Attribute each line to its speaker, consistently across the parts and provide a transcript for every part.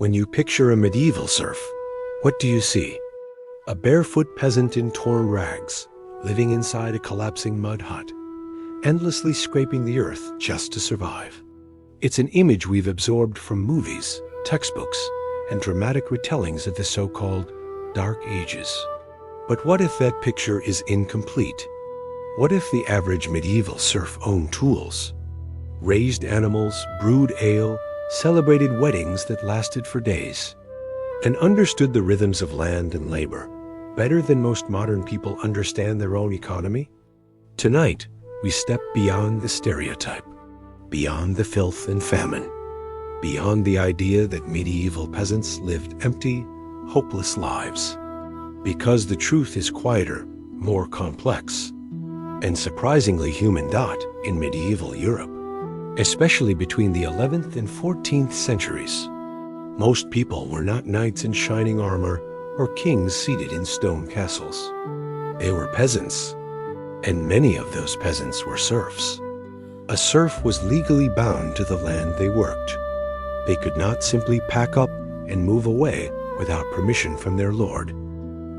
Speaker 1: When you picture a medieval serf, what do you see? A barefoot peasant in torn rags, living inside a collapsing mud hut, endlessly scraping the earth just to survive. It's an image we've absorbed from movies, textbooks, and dramatic retellings of the so-called Dark Ages. But what if that picture is incomplete? What if the average medieval serf owned tools, raised animals, brewed ale, celebrated weddings that lasted for days, and understood the rhythms of land and labor better than most modern people understand their own economy? Tonight, we step beyond the stereotype, beyond the filth and famine, beyond the idea that medieval peasants lived empty, hopeless lives. Because the truth is quieter, more complex, and surprisingly human in medieval Europe, especially between the 11th and 14th centuries. Most people were not knights in shining armor or kings seated in stone castles. They were peasants, and many of those peasants were serfs. A serf was legally bound to the land they worked. They could not simply pack up and move away without permission from their lord.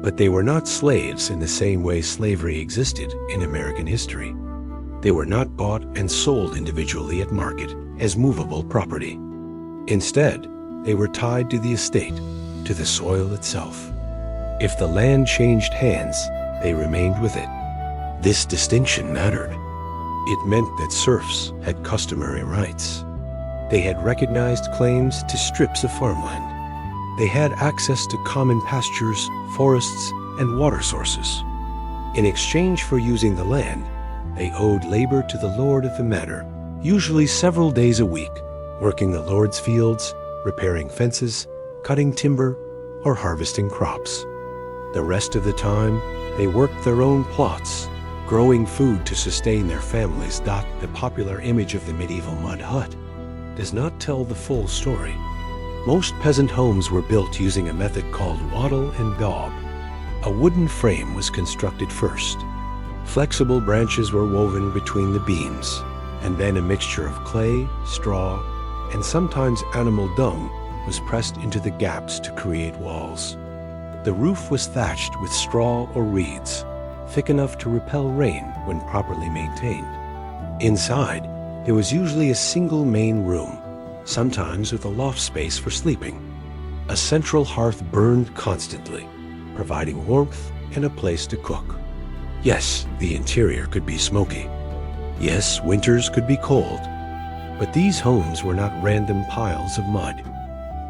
Speaker 1: But they were not slaves in the same way slavery existed in American history. They were not bought and sold individually at market as movable property. Instead, they were tied to the estate, to the soil itself. If the land changed hands, they remained with it. This distinction mattered. It meant that serfs had customary rights. They had recognized claims to strips of farmland. They had access to common pastures, forests, and water sources. In exchange for using the land, they owed labor to the lord of the manor, usually several days a week, working the lord's fields, repairing fences, cutting timber, or harvesting crops. The rest of the time, they worked their own plots, growing food to sustain their families. The popular image of the medieval mud hut does not tell the full story. Most peasant homes were built using a method called wattle and daub. A wooden frame was constructed first. Flexible branches were woven between the beams, and then a mixture of clay, straw, and sometimes animal dung was pressed into the gaps to create walls. The roof was thatched with straw or reeds, thick enough to repel rain when properly maintained. Inside, there was usually a single main room, sometimes with a loft space for sleeping. A central hearth burned constantly, providing warmth and a place to cook. Yes, the interior could be smoky. Yes, winters could be cold. But these homes were not random piles of mud.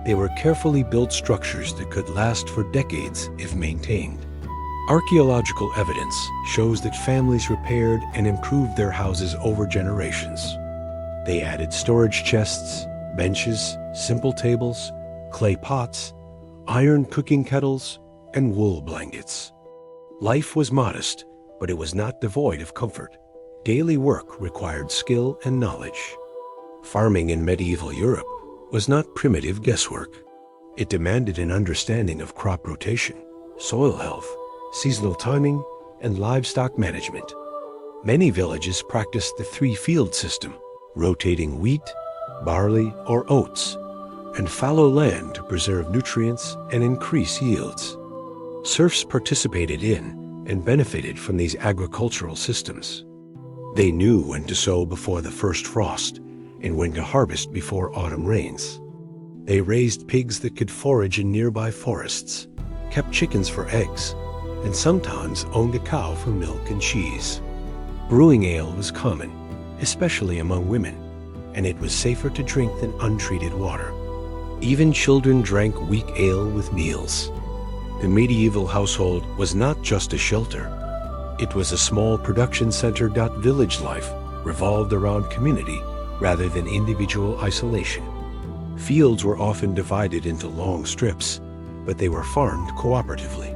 Speaker 1: They were carefully built structures that could last for decades if maintained. Archaeological evidence shows that families repaired and improved their houses over generations. They added storage chests, benches, simple tables, clay pots, iron cooking kettles, and wool blankets. Life was modest, but it was not devoid of comfort. Daily work required skill and knowledge. Farming in medieval Europe was not primitive guesswork. It demanded an understanding of crop rotation, soil health, seasonal timing, and livestock management. Many villages practiced the three-field system, rotating wheat, barley, or oats, and fallow land to preserve nutrients and increase yields. Serfs participated in and benefited from these agricultural systems. They knew when to sow before the first frost and when to harvest before autumn rains. They raised pigs that could forage in nearby forests, kept chickens for eggs, and sometimes owned a cow for milk and cheese. Brewing ale was common, especially among women, and it was safer to drink than untreated water. Even children drank weak ale with meals. The medieval household was not just a shelter. It was a small production center. Village life revolved around community rather than individual isolation. Fields were often divided into long strips, but they were farmed cooperatively.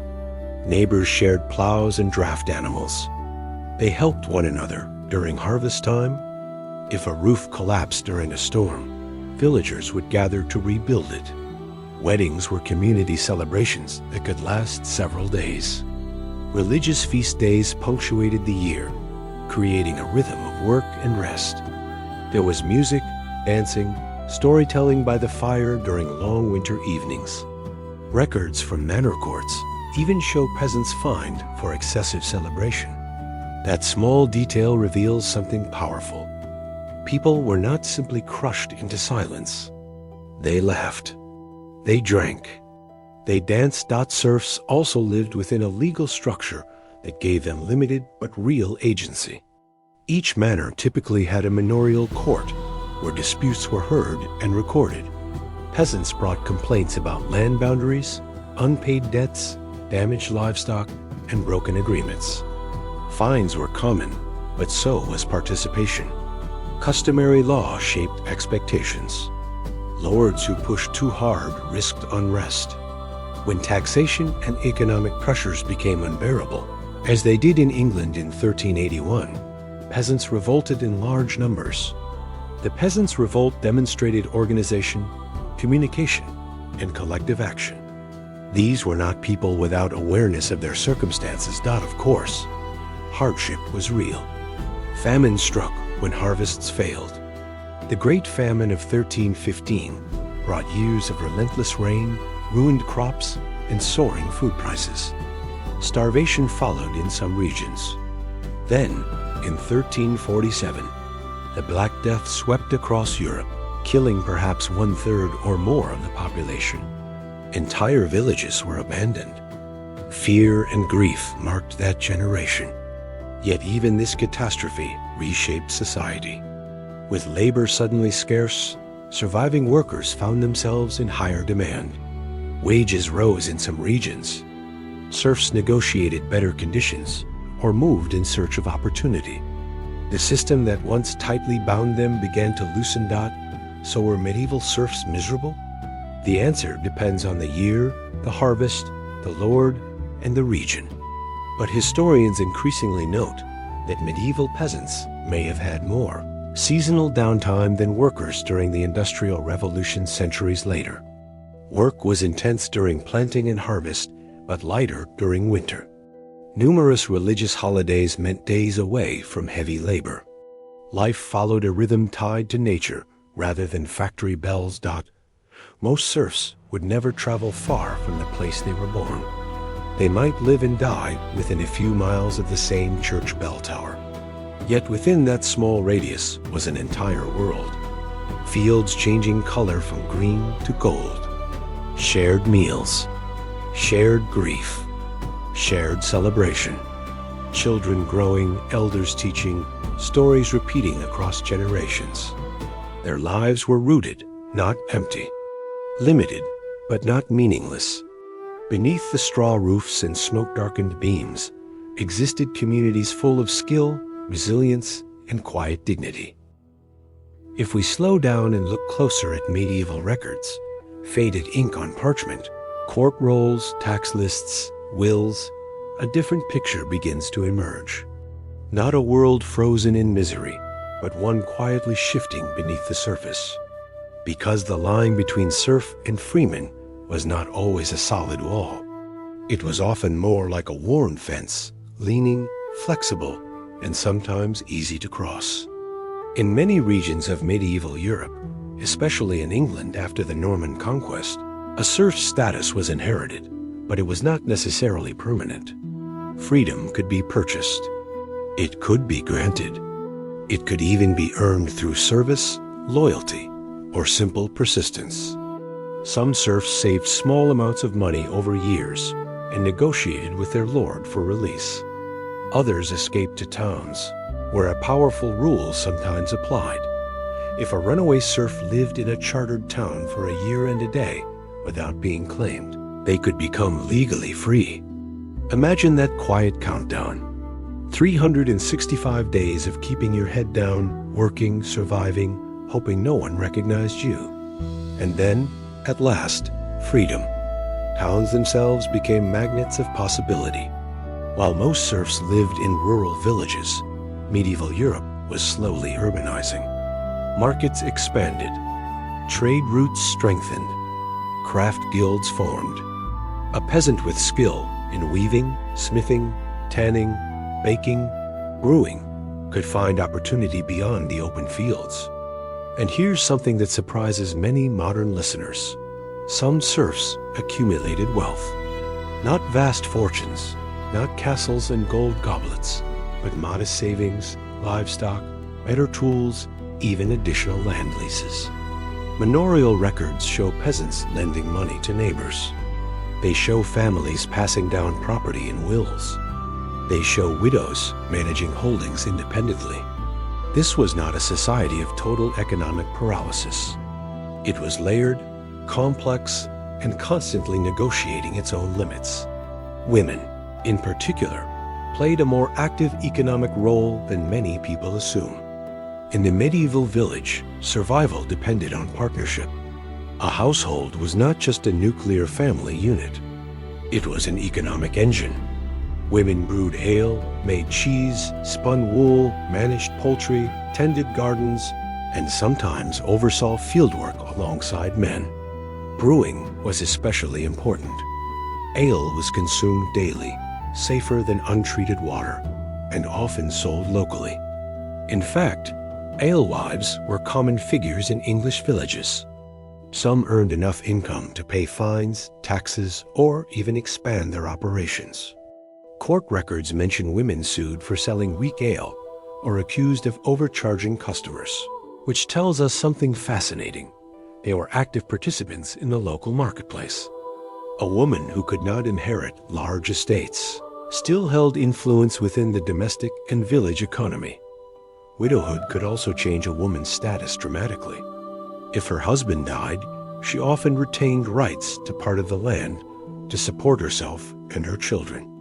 Speaker 1: Neighbors shared plows and draft animals. They helped one another during harvest time. If a roof collapsed during a storm, villagers would gather to rebuild it. Weddings were community celebrations that could last several days. Religious feast days punctuated the year, creating a rhythm of work and rest. There was music, dancing, storytelling by the fire during long winter evenings. Records from manor courts even show peasants fined for excessive celebration. That small detail reveals something powerful. People were not simply crushed into silence. They laughed. They drank. They danced. Serfs also lived within a legal structure that gave them limited but real agency. Each manor typically had a manorial court where disputes were heard and recorded. Peasants brought complaints about land boundaries, unpaid debts, damaged livestock, and broken agreements. Fines were common, but so was participation. Customary law shaped expectations. Lords who pushed too hard risked unrest. When taxation and economic pressures became unbearable, as they did in England in 1381, peasants revolted in large numbers. The Peasants' Revolt demonstrated organization, communication, and collective action. These were not people without awareness of their circumstances. Of course, hardship was real. Famine struck when harvests failed. The Great Famine of 1315 brought years of relentless rain, ruined crops, and soaring food prices. Starvation followed in some regions. Then, in 1347, the Black Death swept across Europe, killing perhaps 1/3 or more of the population. Entire villages were abandoned. Fear and grief marked that generation. Yet even this catastrophe reshaped society. With labor suddenly scarce, surviving workers found themselves in higher demand. Wages rose in some regions. Serfs negotiated better conditions or moved in search of opportunity. The system that once tightly bound them began to loosen. So were medieval serfs miserable? The answer depends on the year, the harvest, the lord, and the region. But historians increasingly note that medieval peasants may have had more seasonal downtime than workers during the Industrial Revolution centuries later. Work was intense during planting and harvest, but lighter during winter. Numerous religious holidays meant days away from heavy labor. Life followed a rhythm tied to nature rather than factory bells. Most serfs would never travel far from the place they were born. They might live and die within a few miles of the same church bell tower. Yet within that small radius was an entire world. Fields changing color from green to gold. Shared meals. Shared grief. Shared celebration. Children growing, elders teaching, stories repeating across generations. Their lives were rooted, not empty. Limited, but not meaningless. Beneath the straw roofs and smoke-darkened beams existed communities full of skill, resilience, and quiet dignity. If we slow down and look closer at medieval records, faded ink on parchment, court rolls, tax lists, wills, a different picture begins to emerge. Not a world frozen in misery, but one quietly shifting beneath the surface. Because the line between serf and freeman was not always a solid wall. It was often more like a worn fence, leaning, flexible, and sometimes easy to cross. In many regions of medieval Europe, especially in England after the Norman conquest, a serf's status was inherited, but it was not necessarily permanent. Freedom could be purchased. It could be granted. It could even be earned through service, loyalty, or simple persistence. Some serfs saved small amounts of money over years and negotiated with their lord for release. Others escaped to towns, where a powerful rule sometimes applied. If a runaway serf lived in a chartered town for a year and a day without being claimed, they could become legally free. Imagine that quiet countdown. 365 days of keeping your head down, working, surviving, hoping no one recognized you. And then, at last, freedom. Towns themselves became magnets of possibility. While most serfs lived in rural villages, medieval Europe was slowly urbanizing. Markets expanded. Trade routes strengthened. Craft guilds formed. A peasant with skill in weaving, smithing, tanning, baking, brewing could find opportunity beyond the open fields. And here's something that surprises many modern listeners. Some serfs accumulated wealth. Not vast fortunes, not castles and gold goblets, but modest savings, livestock, better tools, even additional land leases. Manorial records show peasants lending money to neighbors. They show families passing down property in wills. They show widows managing holdings independently. This was not a society of total economic paralysis. It was layered, complex, and constantly negotiating its own limits. Women, in particular, played a more active economic role than many people assume. In the medieval village, survival depended on partnership. A household was not just a nuclear family unit. It was an economic engine. Women brewed ale, made cheese, spun wool, managed poultry, tended gardens, and sometimes oversaw fieldwork alongside men. Brewing was especially important. Ale was consumed daily, safer than untreated water, and often sold locally. In fact, alewives were common figures in English villages. Some earned enough income to pay fines, taxes, or even expand their operations. Court records mention women sued for selling weak ale or accused of overcharging customers, which tells us something fascinating. They were active participants in the local marketplace. A woman who could not inherit large estates still held influence within the domestic and village economy. Widowhood could also change a woman's status dramatically. If her husband died, she often retained rights to part of the land to support herself and her children.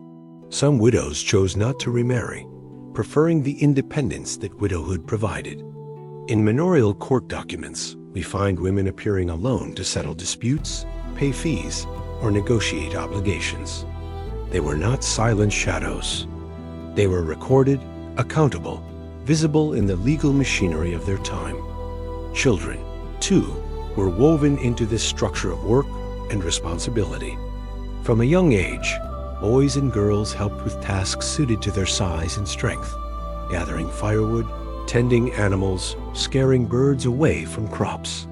Speaker 1: Some widows chose not to remarry, preferring the independence that widowhood provided. In manorial court documents, we find women appearing alone to settle disputes, pay fees, or negotiate obligations. They were not silent shadows. They were recorded, accountable, visible in the legal machinery of their time. Children, too, were woven into this structure of work and responsibility. From a young age, boys and girls helped with tasks suited to their size and strength, gathering firewood, tending animals, scaring birds away from crops.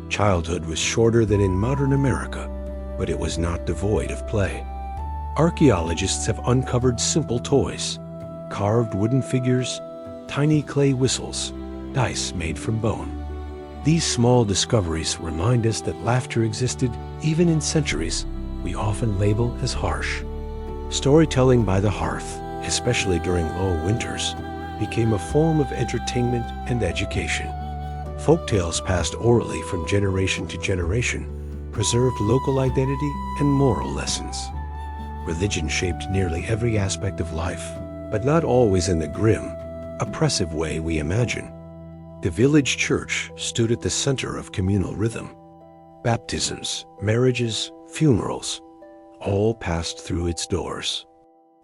Speaker 1: Childhood was shorter than in modern America, but it was not devoid of play. Archaeologists have uncovered simple toys, carved wooden figures, tiny clay whistles, dice made from bone. These small discoveries remind us that laughter existed even in centuries we often label as harsh. Storytelling by the hearth, especially during long winters, became a form of entertainment and education. Folktales passed orally from generation to generation preserved local identity and moral lessons. Religion shaped nearly every aspect of life, but not always in the grim, oppressive way we imagine. The village church stood at the center of communal rhythm. Baptisms, marriages, funerals, all passed through its doors.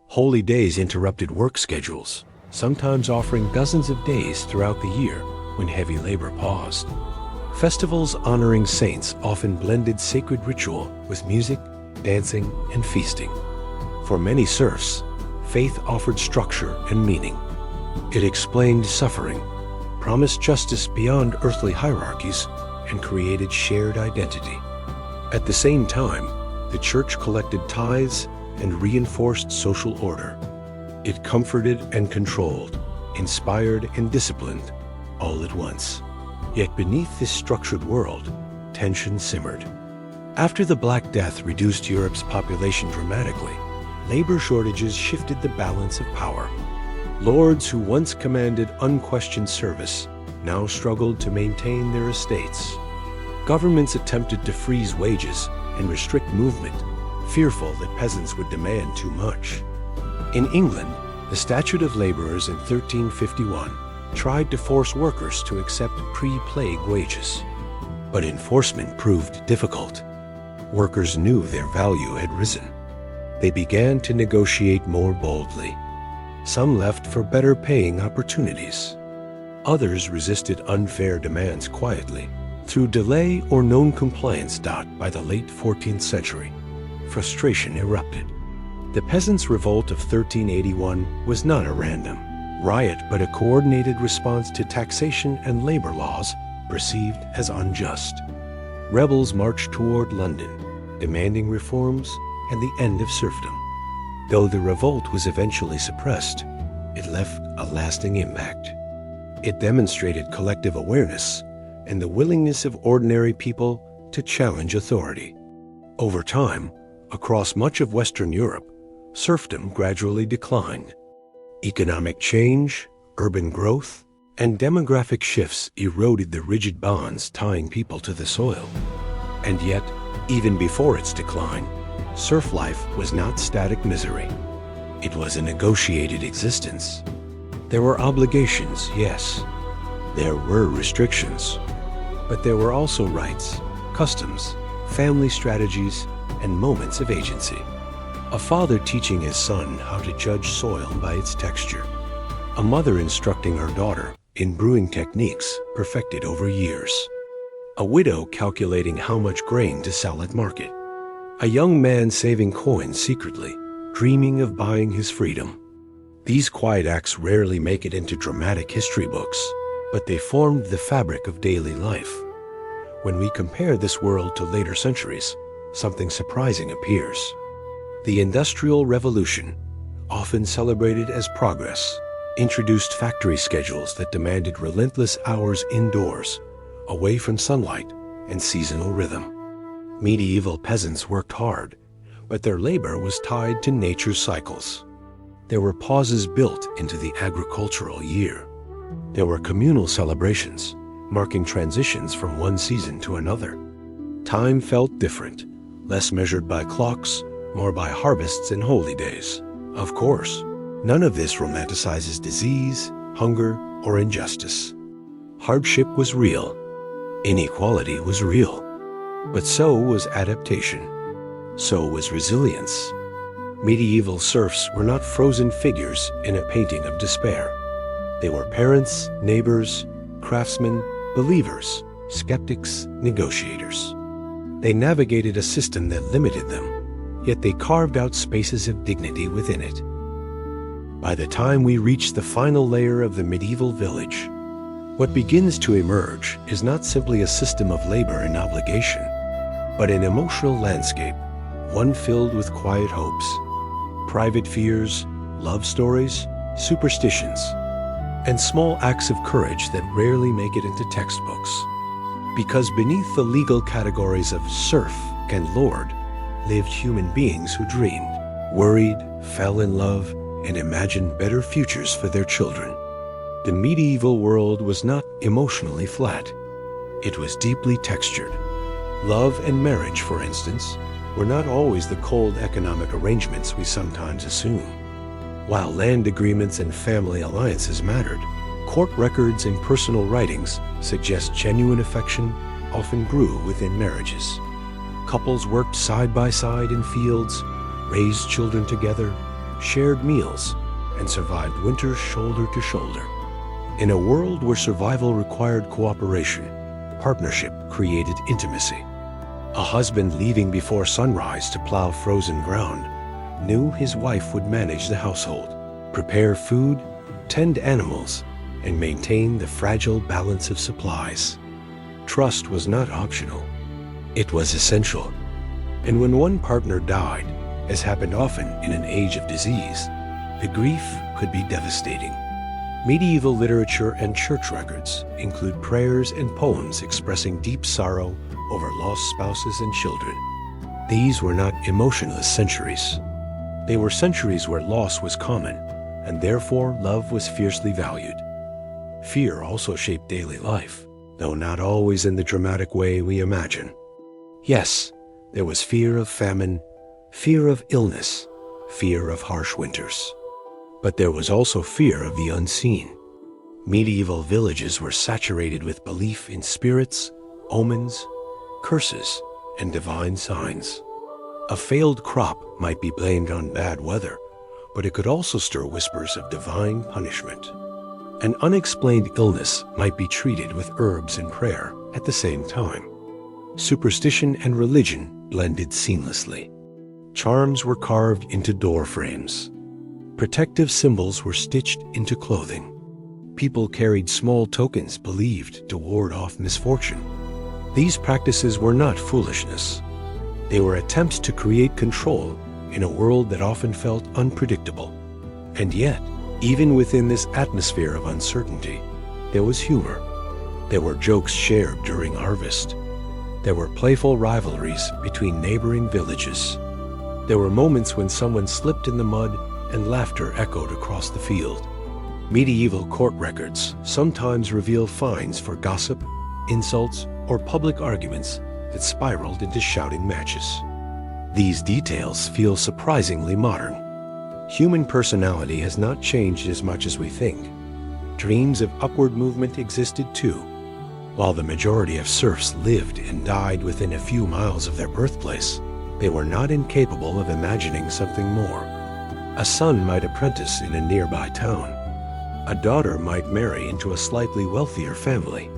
Speaker 1: Holy days interrupted work schedules, sometimes offering dozens of days throughout the year when heavy labor paused. Festivals honoring saints often blended sacred ritual with music, dancing, and feasting. For many serfs, faith offered structure and meaning. It explained suffering, promised justice beyond earthly hierarchies, and created shared identity. At the same time, the church collected tithes and reinforced social order. It comforted and controlled, inspired and disciplined, all at once. Yet beneath this structured world, tension simmered. After the Black Death reduced Europe's population dramatically, labor shortages shifted the balance of power. Lords who once commanded unquestioned service now struggled to maintain their estates. Governments attempted to freeze wages and restrict movement, fearful that peasants would demand too much. In England, the Statute of Laborers in 1351 tried to force workers to accept pre-plague wages. But enforcement proved difficult. Workers knew their value had risen. They began to negotiate more boldly. Some left for better paying opportunities. Others resisted unfair demands quietly through delay or non-compliance. By the late 14th century, frustration erupted. The Peasants' Revolt of 1381 was not a random riot, but a coordinated response to taxation and labor laws perceived as unjust. Rebels marched toward London, demanding reforms and the end of serfdom. Though the revolt was eventually suppressed, it left a lasting impact. It demonstrated collective awareness and the willingness of ordinary people to challenge authority. Over time, across much of Western Europe, serfdom gradually declined. Economic change, urban growth, and demographic shifts eroded the rigid bonds tying people to the soil. And yet, even before its decline, serf life was not static misery. It was a negotiated existence. There were obligations, yes. There were restrictions. But there were also rights, customs, family strategies, and moments of agency. A father teaching his son how to judge soil by its texture. A mother instructing her daughter in brewing techniques perfected over years. A widow calculating how much grain to sell at market. A young man saving coins secretly, dreaming of buying his freedom. These quiet acts rarely make it into dramatic history books, but they formed the fabric of daily life. When we compare this world to later centuries, something surprising appears. The Industrial Revolution, often celebrated as progress, introduced factory schedules that demanded relentless hours indoors, away from sunlight and seasonal rhythm. Medieval peasants worked hard, but their labor was tied to nature's cycles. There were pauses built into the agricultural year. There were communal celebrations, marking transitions from one season to another. Time felt different, less measured by clocks, more by harvests and holy days. Of course, none of this romanticizes disease, hunger, or injustice. Hardship was real. Inequality was real. But so was adaptation. So was resilience. Medieval serfs were not frozen figures in a painting of despair. They were parents, neighbors, craftsmen, believers, skeptics, negotiators. They navigated a system that limited them, yet they carved out spaces of dignity within it. By the time we reach the final layer of the medieval village, what begins to emerge is not simply a system of labor and obligation, but an emotional landscape, one filled with quiet hopes, private fears, love stories, superstitions, and small acts of courage that rarely make it into textbooks. Because beneath the legal categories of serf and lord lived human beings who dreamed, worried, fell in love, and imagined better futures for their children. The medieval world was not emotionally flat. It was deeply textured. Love and marriage, for instance, were not always the cold economic arrangements we sometimes assume. While land agreements and family alliances mattered, court records and personal writings suggest genuine affection often grew within marriages. Couples worked side by side in fields, raised children together, shared meals, and survived winters shoulder to shoulder. In a world where survival required cooperation, partnership created intimacy. A husband leaving before sunrise to plow frozen ground knew his wife would manage the household, prepare food, tend animals, and maintain the fragile balance of supplies. Trust was not optional. It was essential. And when one partner died, as happened often in an age of disease, the grief could be devastating. Medieval literature and church records include prayers and poems expressing deep sorrow over lost spouses and children. These were not emotionless centuries. They were centuries where loss was common, and therefore love was fiercely valued. Fear also shaped daily life, though not always in the dramatic way we imagine. Yes, there was fear of famine, fear of illness, fear of harsh winters. But there was also fear of the unseen. Medieval villages were saturated with belief in spirits, omens, curses, and divine signs. A failed crop might be blamed on bad weather, but it could also stir whispers of divine punishment. An unexplained illness might be treated with herbs and prayer at the same time. Superstition and religion blended seamlessly. Charms were carved into door frames. Protective symbols were stitched into clothing. people carried small tokens believed to ward off misfortune. These practices were not foolishness. They were attempts to create control in a world that often felt unpredictable. And yet, even within this atmosphere of uncertainty, there was humor. There were jokes shared during harvest. There were playful rivalries between neighboring villages. There were moments when someone slipped in the mud and laughter echoed across the field. Medieval court records sometimes reveal fines for gossip, insults, or public arguments that spiraled into shouting matches. These details feel surprisingly modern. Human personality has not changed as much as we think. Dreams of upward movement existed too. While the majority of serfs lived and died within a few miles of their birthplace, they were not incapable of imagining something more. A son might apprentice in a nearby town. A daughter might marry into a slightly wealthier family.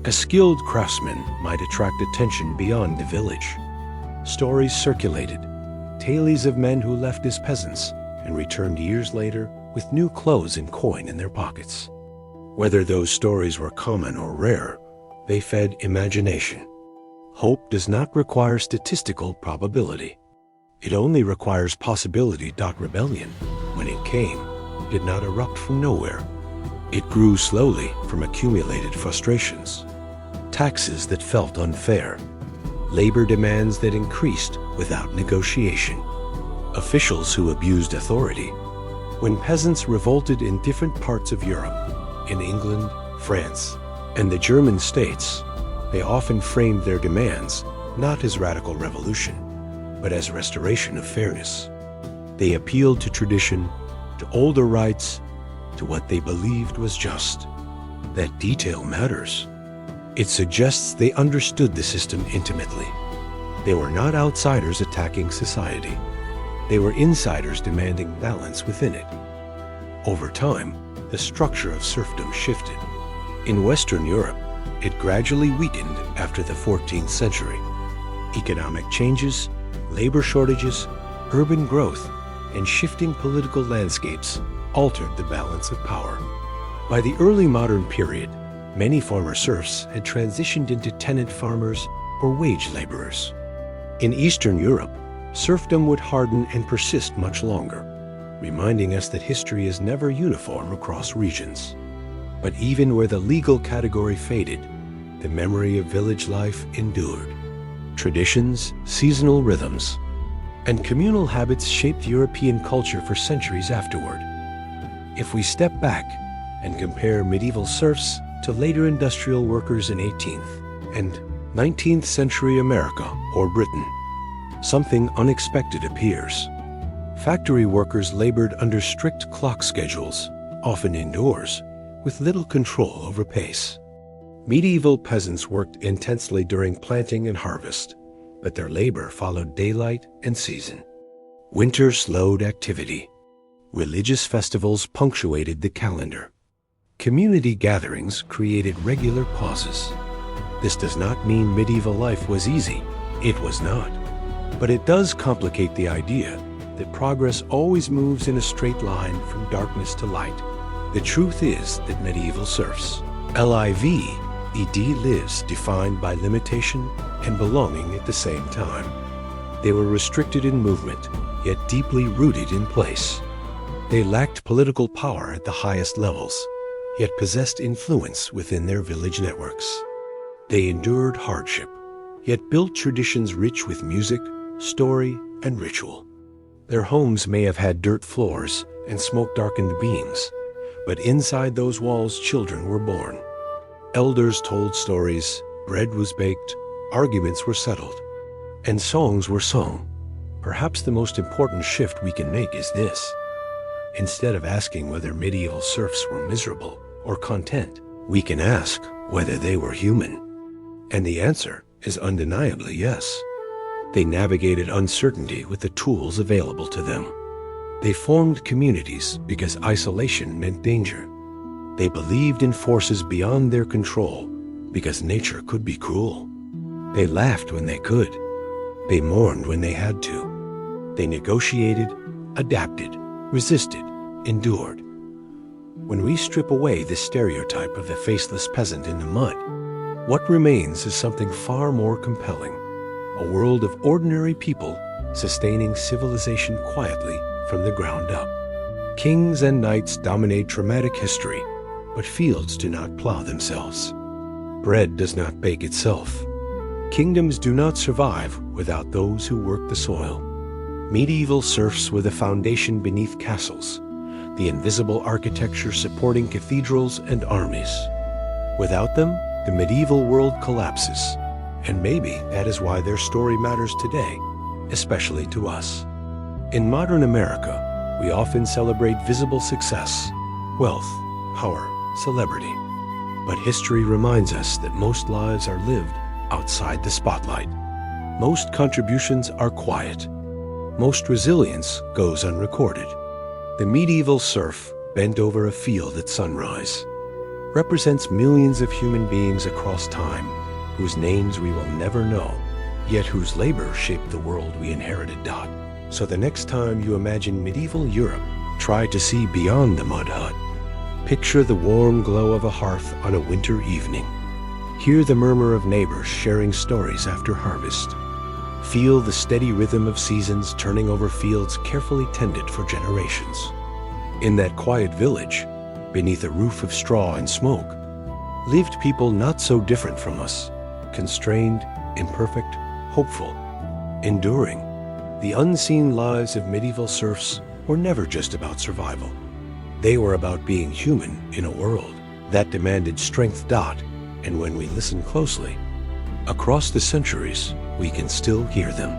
Speaker 1: A skilled craftsman might attract attention beyond the village. Stories circulated, tales of men who left as peasants and returned years later with new clothes and coin in their pockets. Whether those stories were common or rare, they fed imagination. Hope does not require statistical probability. It only requires possibility. Rebellion, when it came, did not erupt from nowhere. It grew slowly from accumulated frustrations. Taxes that felt unfair. Labor demands that increased without negotiation. Officials who abused authority. When peasants revolted in different parts of Europe, in England, France, and the German states, they often framed their demands not as radical revolution, but as restoration of fairness. They appealed to tradition, to older rights, to what they believed was just. That detail matters. It suggests they understood the system intimately. They were not outsiders attacking society. They were insiders demanding balance within it. Over time, the structure of serfdom shifted. In Western Europe, it gradually weakened after the 14th century. Economic changes, labor shortages, urban growth, and shifting political landscapes altered the balance of power. By the early modern period, many former serfs had transitioned into tenant farmers or wage laborers. In Eastern Europe, serfdom would harden and persist much longer, reminding us that history is never uniform across regions. But even where the legal category faded, the memory of village life endured. Traditions, seasonal rhythms, and communal habits shaped European culture for centuries afterward. If we step back and compare medieval serfs to later industrial workers in 18th and 19th century America or Britain, something unexpected appears. Factory workers labored under strict clock schedules, often indoors, with little control over pace. Medieval peasants worked intensely during planting and harvest, but their labor followed daylight and season. Winter slowed activity. Religious festivals punctuated the calendar. Community gatherings created regular pauses. This does not mean medieval life was easy. It was not. But it does complicate the idea that progress always moves in a straight line from darkness to light. The truth is that medieval serfs, lives defined by limitation and belonging at the same time. They were restricted in movement, yet deeply rooted in place. They lacked political power at the highest levels, yet possessed influence within their village networks. They endured hardship, yet built traditions rich with music, story, and ritual. Their homes may have had dirt floors and smoke-darkened beams, but inside those walls children were born. Elders told stories, bread was baked, arguments were settled, and songs were sung. Perhaps the most important shift we can make is this. Instead of asking whether medieval serfs were miserable or content, we can ask whether they were human. And the answer is undeniably yes. They navigated uncertainty with the tools available to them. They formed communities because isolation meant danger. They believed in forces beyond their control because nature could be cruel. They laughed when they could. They mourned when they had to. They negotiated, adapted, resisted, endured. When we strip away the stereotype of the faceless peasant in the mud, what remains is something far more compelling. A world of ordinary people sustaining civilization quietly from the ground up. Kings and knights dominate dramatic history, but fields do not plow themselves. Bread does not bake itself. Kingdoms do not survive without those who work the soil. Medieval serfs were the foundation beneath castles, the invisible architecture supporting cathedrals and armies. Without them, the medieval world collapses, and maybe that is why their story matters today, especially to us. In modern America, we often celebrate visible success, wealth, power, celebrity. But history reminds us that most lives are lived outside the spotlight. Most contributions are quiet. Most resilience goes unrecorded. The medieval serf, bent over a field at sunrise, represents millions of human beings across time, whose names we will never know, yet whose labor shaped the world we inherited. So the next time you imagine medieval Europe, try to see beyond the mud hut. Picture the warm glow of a hearth on a winter evening. Hear the murmur of neighbors sharing stories after harvest. Feel the steady rhythm of seasons turning over fields carefully tended for generations. In that quiet village, beneath a roof of straw and smoke, lived people not so different from us, constrained, imperfect, hopeful, enduring. The unseen lives of medieval serfs were never just about survival. They were about being human in a world that demanded strength. And when we listen closely, across the centuries, we can still hear them.